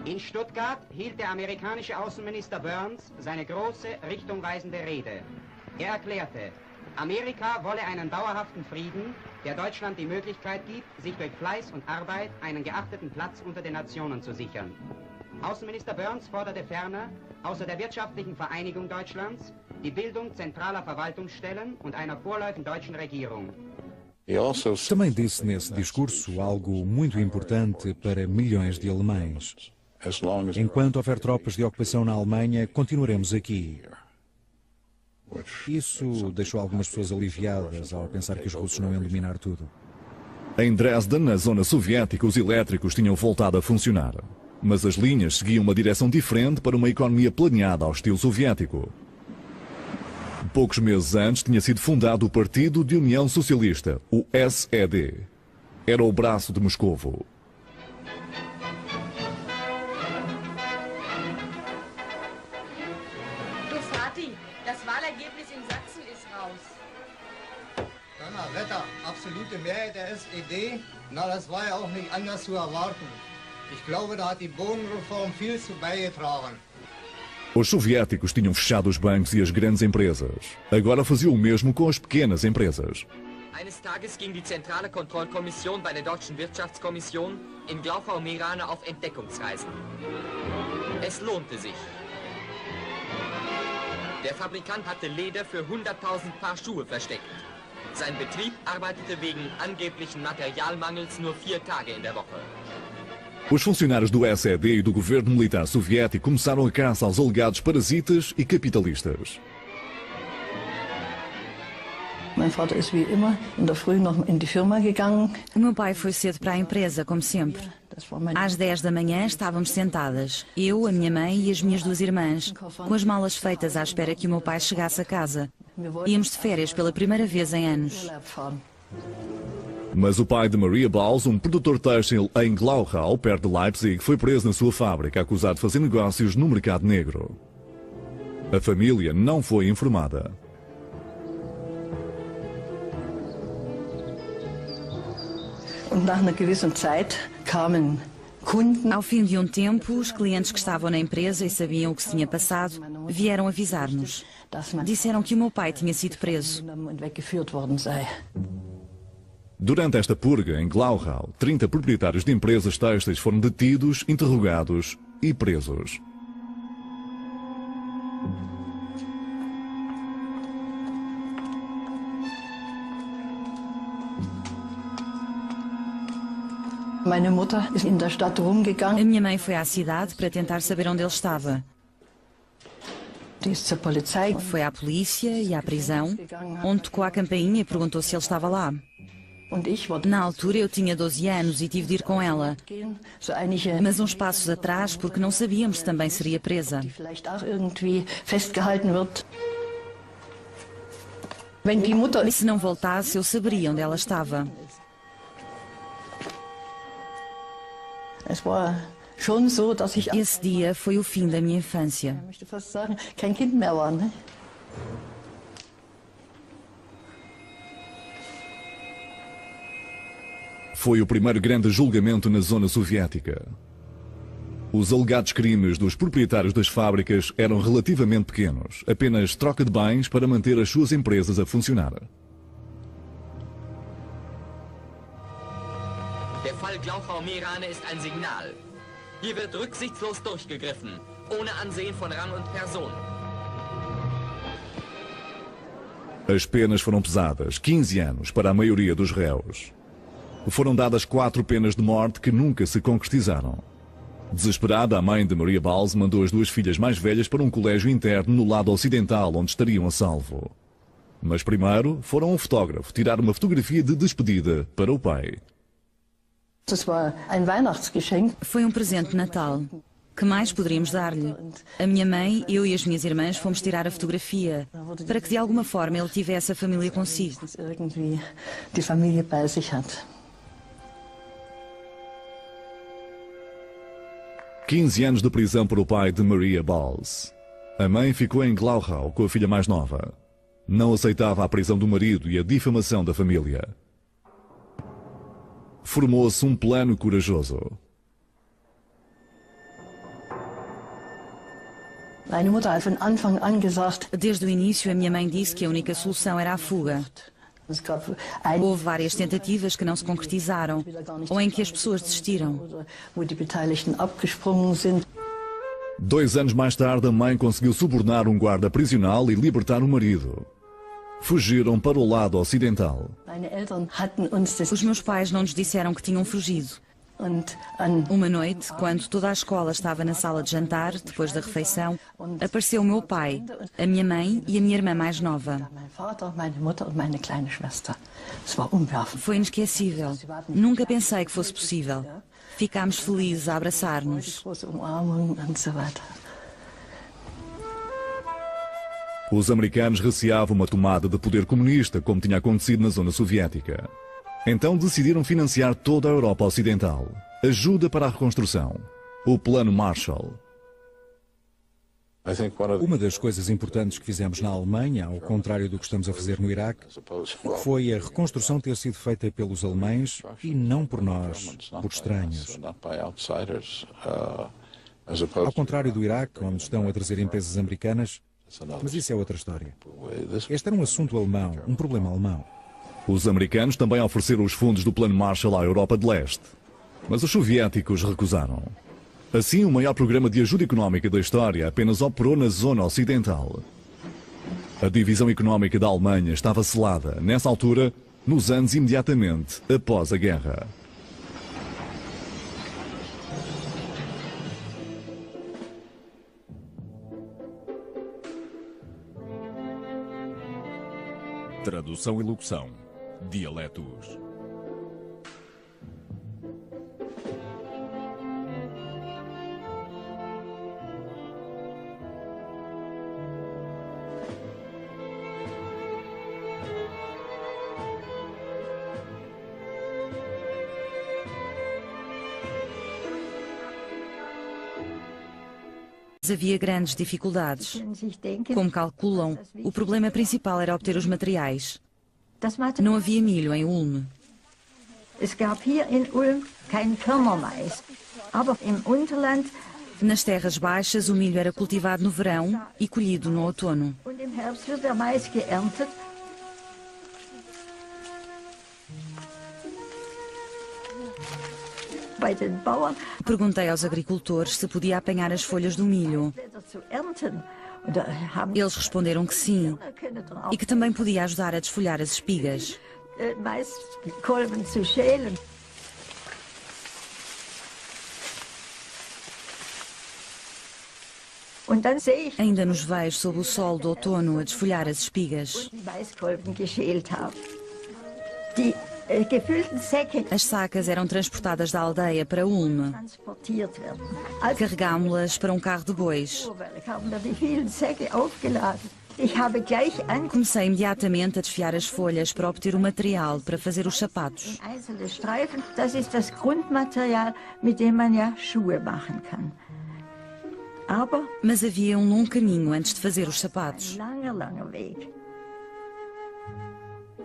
In Stuttgart hielt der amerikanische Außenminister Burns seine große, richtungweisende Rede. Erklärte, Amerika wolle einen dauerhaften Frieden, der Deutschland die Möglichkeit gibt, sich durch Fleiß und Arbeit einen geachteten Platz unter den Nationen zu sichern. Außenminister Burns forderte ferner, außer der wirtschaftlichen Vereinigung Deutschlands, die Bildung zentraler Verwaltungsstellen und einer vorläufigen deutschen Regierung. Também disse nesse discurso algo muito importante para milhões de alemães. Enquanto houver tropas de ocupação na Alemanha, continuaremos aqui. Isso deixou algumas pessoas aliviadas ao pensar que os russos não iam dominar tudo. Em Dresden, na zona soviética, os elétricos tinham voltado a funcionar. Mas as linhas seguiam uma direção diferente para uma economia planeada ao estilo soviético. Poucos meses antes tinha sido fundado o Partido de União Socialista, o SED. Era o braço de Moscovo. Du Vati, das Wahlergebnis in Sachsen ist raus. Donnerwetter, absolute Mehrheit der SED? Na, das war ja auch nicht anders zu erwarten. Ich glaube, da hat die Bodenreform viel zu beigetragen. Os soviéticos tinham fechado os bancos e as grandes empresas. Agora faziam o mesmo com as pequenas empresas. Eines Tages ging die Zentrale Kontrollkommission bei der Deutschen Wirtschaftskommission in Glauchau-Meerane auf Entdeckungsreisen. Es lohnte sich. Der Fabrikant hatte Leder für 100.000 Paar Schuhe versteckt. Sein Betrieb arbeitete wegen angeblichen Materialmangels nur 4 Tage in der Woche. Os funcionários do SED e do governo militar soviético começaram a caça aos alegados parasitas e capitalistas. Mein Vater ist wie immer in der Früh noch in die Firma gegangen. O meu pai foi cedo para a empresa, como sempre. Às 10 da manhã estávamos sentadas, eu, a minha mãe e as minhas 2 irmãs, com as malas feitas à espera que o meu pai chegasse a casa. Íamos de férias pela primeira vez em anos. Mas o pai de Maria Balz, um produtor têxtil em Glauchau, perto de Leipzig, foi preso na sua fábrica, acusado de fazer negócios no mercado negro. A família não foi informada. Ao fim de um tempo, os clientes que estavam na empresa e sabiam o que se tinha passado, vieram avisar-nos. Disseram que o meu pai tinha sido preso. Durante esta purga, em Glauchau, 30 proprietários de empresas têxteis foram detidos, interrogados e presos. A minha mãe foi à cidade para tentar saber onde ele estava. Foi à polícia e à prisão, onde tocou a campainha e perguntou se ele estava lá. Na altura eu tinha 12 anos e tive de ir com ela, mas uns passos atrás porque não sabíamos se também seria presa. Se não voltasse, eu saberia onde ela estava. Esse dia foi o fim da minha infância. Foi o primeiro grande julgamento na zona soviética. Os alegados crimes dos proprietários das fábricas eram relativamente pequenos, apenas troca de bens para manter as suas empresas a funcionar. Der Fall Glauchau-Meerane ist ein Signal. Hier wird rücksichtslos durchgegriffen, ohne Ansehen von Rang und Person. As penas foram pesadas, 15 anos para a maioria dos réus. Foram dadas 4 penas de morte que nunca se concretizaram. Desesperada, a mãe de Maria Balz mandou as 2 filhas mais velhas para um colégio interno no lado ocidental, onde estariam a salvo. Mas primeiro foram a um fotógrafo tirar uma fotografia de despedida para o pai. Foi um presente de Natal. Que mais poderíamos dar-lhe? A minha mãe, eu e as minhas irmãs fomos tirar a fotografia, para que de alguma forma ele tivesse a família consigo. 15 anos de prisão para o pai de Maria Balz. A mãe ficou em Glauchau com a filha mais nova. Não aceitava a prisão do marido e a difamação da família. Formou-se um plano corajoso. Desde o início, a minha mãe disse que a única solução era a fuga. Houve várias tentativas que não se concretizaram, ou em que as pessoas desistiram. 2 anos mais tarde, a mãe conseguiu subornar um guarda prisional e libertar o marido. Fugiram para o lado ocidental. Os meus pais não nos disseram que tinham fugido. Uma noite, quando toda a escola estava na sala de jantar, depois da refeição, apareceu o meu pai, a minha mãe e a minha irmã mais nova. Foi inesquecível. Nunca pensei que fosse possível. Ficámos felizes a abraçar-nos. Os americanos receavam uma tomada de poder comunista, como tinha acontecido na zona soviética. Então decidiram financiar toda a Europa Ocidental. Ajuda para a reconstrução. O Plano Marshall. Uma das coisas importantes que fizemos na Alemanha, ao contrário do que estamos a fazer no Iraque, foi a reconstrução ter sido feita pelos alemães e não por nós, por estranhos. Ao contrário do Iraque, onde estão a trazer empresas americanas, mas isso é outra história. Este era um assunto alemão, um problema alemão. Os americanos também ofereceram os fundos do Plano Marshall à Europa de Leste, mas os soviéticos recusaram. Assim, o maior programa de ajuda económica da história apenas operou na zona ocidental. A divisão económica da Alemanha estava selada, nessa altura, nos anos imediatamente após a guerra. Tradução e locução. Dialetos. Havia grandes dificuldades. Como calculam, o problema principal era obter os materiais. Não havia milho em Ulm. Nas terras baixas, o milho era cultivado no verão e colhido no outono. Perguntei aos agricultores se podia apanhar as folhas do milho. Eles responderam que sim, e que também podia ajudar a desfolhar as espigas. Ainda nos vejo sob o sol do outono a desfolhar as espigas. As sacas eram transportadas da aldeia para Ulm. Carregámo-las para um carro de bois. Comecei imediatamente a desfiar as folhas para obter o material para fazer os sapatos. Mas havia um longo caminho antes de fazer os sapatos.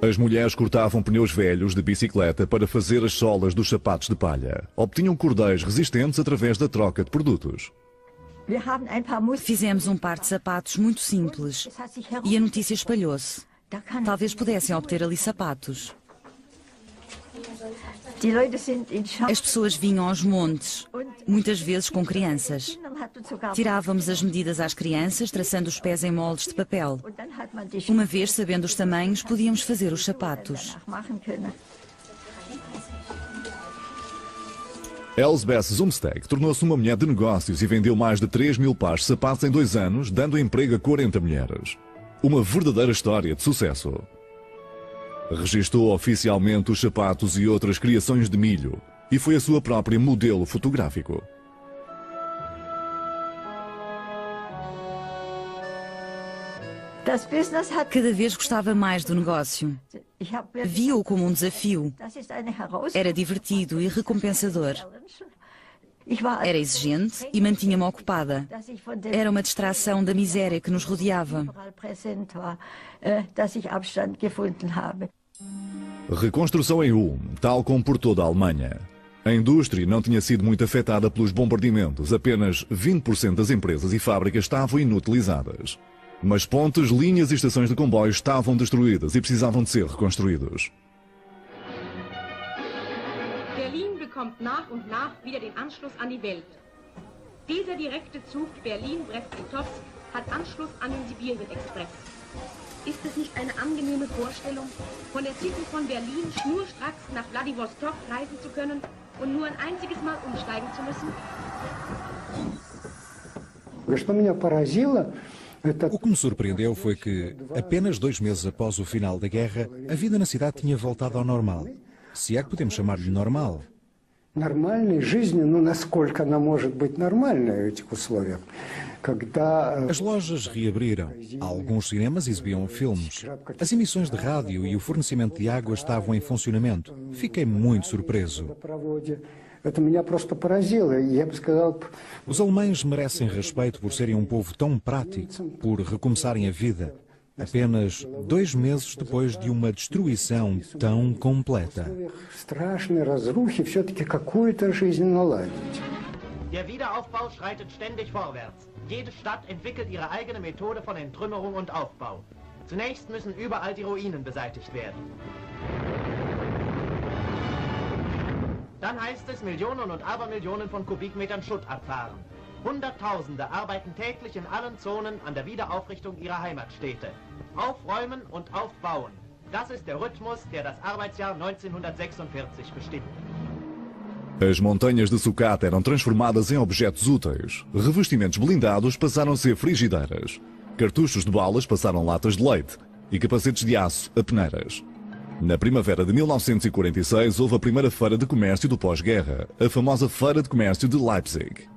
As mulheres cortavam pneus velhos de bicicleta para fazer as solas dos sapatos de palha. Obtinham cordéis resistentes através da troca de produtos. Fizemos um par de sapatos muito simples e a notícia espalhou-se. Talvez pudessem obter ali sapatos. As pessoas vinham aos montes, muitas vezes com crianças. Tirávamos as medidas às crianças, traçando os pés em moldes de papel. Uma vez sabendo os tamanhos, podíamos fazer os sapatos. Elsbeth Zumsteg tornou-se uma mulher de negócios e vendeu mais de 3.000 pares de sapatos em 2 anos, dando emprego a 40 mulheres. Uma verdadeira história de sucesso. Registou oficialmente os sapatos e outras criações de milho e foi a sua própria modelo fotográfico. Cada vez gostava mais do negócio. Via-o como um desafio. Era divertido e recompensador. Era exigente e mantinha-me ocupada. Era uma distração da miséria que nos rodeava. Reconstrução em Ulm, tal como por toda a Alemanha. A indústria não tinha sido muito afetada pelos bombardeamentos. Apenas 20% das empresas e fábricas estavam inutilizadas. Mas pontes, linhas e estações de comboios estavam destruídas e precisavam de ser reconstruídos. Berlin bekommt nach und nach wieder den Anschluss an die Welt. Dieser direkte Zug Berlin-Brest-Litovsk hat Anschluss an den Sibirien-Express. Ist es nicht eine angenehme Vorstellung, von der City von Berlin schnurstracks nach Wladiwostok reisen zu können, und nur ein einziges Mal umsteigen zu müssen? O que me surpreendeu foi que, apenas 2 meses após o final da guerra, a vida na cidade tinha voltado ao normal. Se é que podemos chamar-lhe normal. As lojas reabriram, alguns cinemas exibiam filmes, as emissões de rádio e o fornecimento de água estavam em funcionamento. Fiquei muito surpreso. Os alemães merecem respeito por serem um povo tão prático, por recomeçarem a vida, apenas 2 meses depois de uma destruição tão completa. Der Wiederaufbau schreitet ständig vorwärts. Jede Stadt entwickelt ihre eigene Methode von Entrümmerung und Aufbau. Zunächst müssen überall die Ruinen beseitigt werden. Dann heißt es Millionen und Abermillionen von Kubikmetern Schutt abfahren. Hunderttausende arbeiten täglich in allen Zonen an der Wiederaufrichtung ihrer Heimatstädte. Aufräumen und aufbauen. Das ist der Rhythmus, der das Arbeitsjahr 1946 bestimmt. As montanhas de sucata eram transformadas em objetos úteis. Revestimentos blindados passaram a ser frigideiras. Cartuchos de balas passaram latas de leite. E capacetes de aço a peneiras. Na primavera de 1946 houve a primeira feira de comércio do pós-guerra, a famosa Feira de Comércio de Leipzig.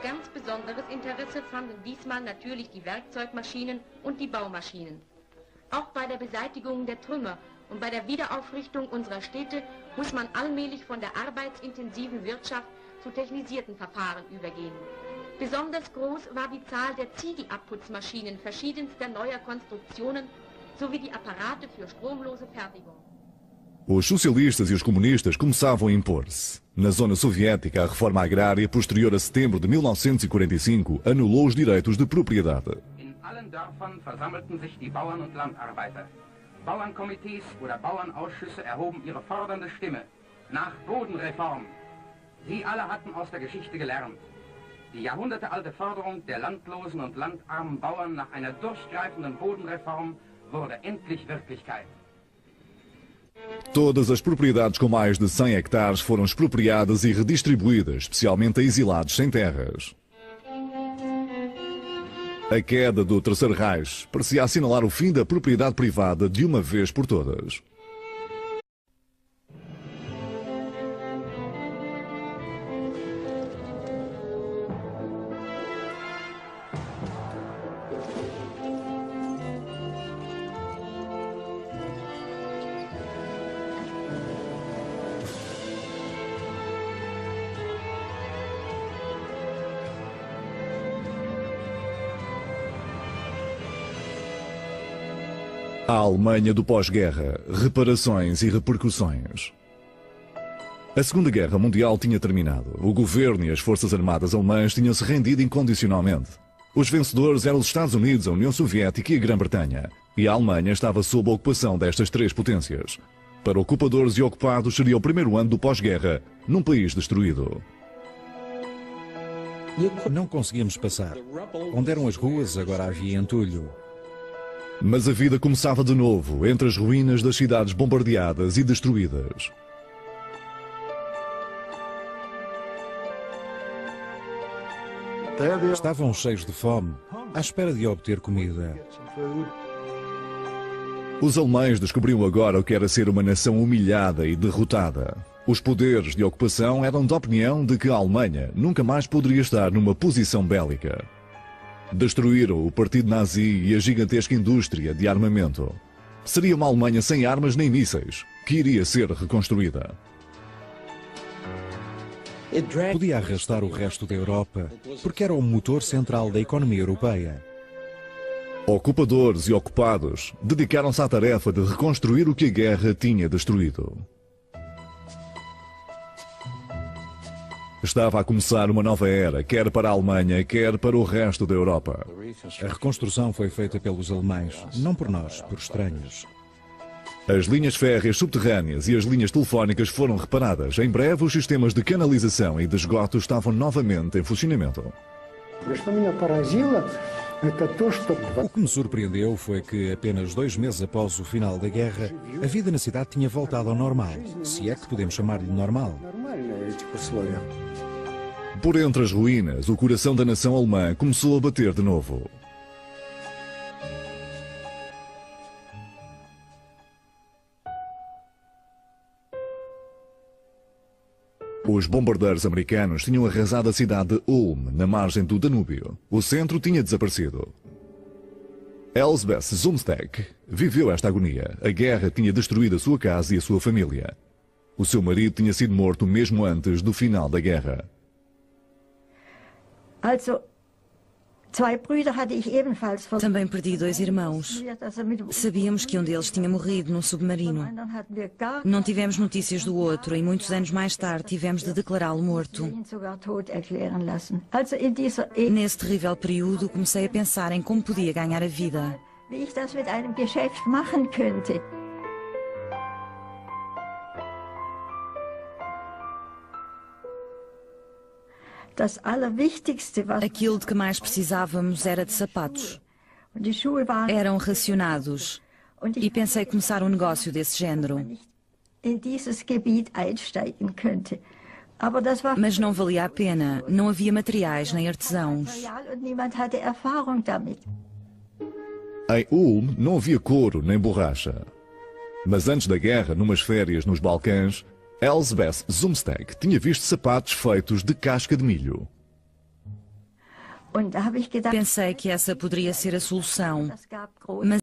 Ganz besonderes Interesse fanden diesmal natürlich die Werkzeugmaschinen und die Baumaschinen. Auch bei der Beseitigung der Trümmer und bei der Wiederaufrichtung unserer Städte muss man allmählich von der arbeitsintensiven Wirtschaft zu technisierten Verfahren übergehen. Besonders groß war die Zahl der Ziegelabputzmaschinen verschiedenster neuer Konstruktionen sowie die Apparate für stromlose Fertigung. Os socialistas e os comunistas começavam a impor-se. Na zona soviética, a reforma agrária posterior a setembro de 1945 anulou os direitos de propriedade. In allen Dörfern versammelten sich die Bauern und Landarbeiter. Bauernkomitees oder Bauernausschüsse erhoben ihre fordernde Stimme nach Bodenreform. Sie alle hatten aus der Geschichte gelernt. Die jahrhundertealte Forderung der landlosen und landarmen Bauern nach einer durchgreifenden Bodenreform wurde endlich Wirklichkeit. Todas as propriedades com mais de 100 hectares foram expropriadas e redistribuídas, especialmente a exilados sem terras. A queda do Terceiro Reich parecia assinalar o fim da propriedade privada de uma vez por todas. A Alemanha do pós-guerra, reparações e repercussões. A Segunda Guerra Mundial tinha terminado. O governo e as forças armadas alemãs tinham-se rendido incondicionalmente. Os vencedores eram os Estados Unidos, a União Soviética e a Grã-Bretanha. E a Alemanha estava sob a ocupação destas 3 potências. Para ocupadores e ocupados seria o primeiro ano do pós-guerra, num país destruído. Não conseguíamos passar. Onde eram as ruas, agora havia entulho. Mas a vida começava de novo, entre as ruínas das cidades bombardeadas e destruídas. Estavam cheios de fome, à espera de obter comida. Os alemães descobriam agora o que era ser uma nação humilhada e derrotada. Os poderes de ocupação eram da opinião de que a Alemanha nunca mais poderia estar numa posição bélica. Destruíram o partido nazi e a gigantesca indústria de armamento. Seria uma Alemanha sem armas nem mísseis, que iria ser reconstruída. Podia arrastar o resto da Europa, porque era o motor central da economia europeia. Ocupadores e ocupados dedicaram-se à tarefa de reconstruir o que a guerra tinha destruído. Estava a começar uma nova era, quer para a Alemanha, quer para o resto da Europa. A reconstrução foi feita pelos alemães, não por nós, por estranhos. As linhas férreas subterrâneas e as linhas telefónicas foram reparadas. Em breve, os sistemas de canalização e de esgoto estavam novamente em funcionamento. O que me surpreendeu foi que apenas 2 meses após o final da guerra, a vida na cidade tinha voltado ao normal, se é que podemos chamar-lhe normal. Por entre as ruínas, o coração da nação alemã começou a bater de novo. Os bombardeiros americanos tinham arrasado a cidade de Ulm, na margem do Danúbio. O centro tinha desaparecido. Elsbeth Zumsteck viveu esta agonia. A guerra tinha destruído a sua casa e a sua família. O seu marido tinha sido morto mesmo antes do final da guerra. Também perdi 2 irmãos. Sabíamos que um deles tinha morrido num submarino. Não tivemos notícias do outro e muitos anos mais tarde tivemos de declará-lo morto. Nesse terrível período comecei a pensar em como podia ganhar a vida. Aquilo de que mais precisávamos era de sapatos. Eram racionados. E pensei começar um negócio desse género. Mas não valia a pena. Não havia materiais nem artesãos. Em Ulm não havia couro nem borracha. Mas antes da guerra, numas férias nos Balcãs, Elsbeth Zumsteck tinha visto sapatos feitos de casca de milho. Pensei que essa poderia ser a solução, mas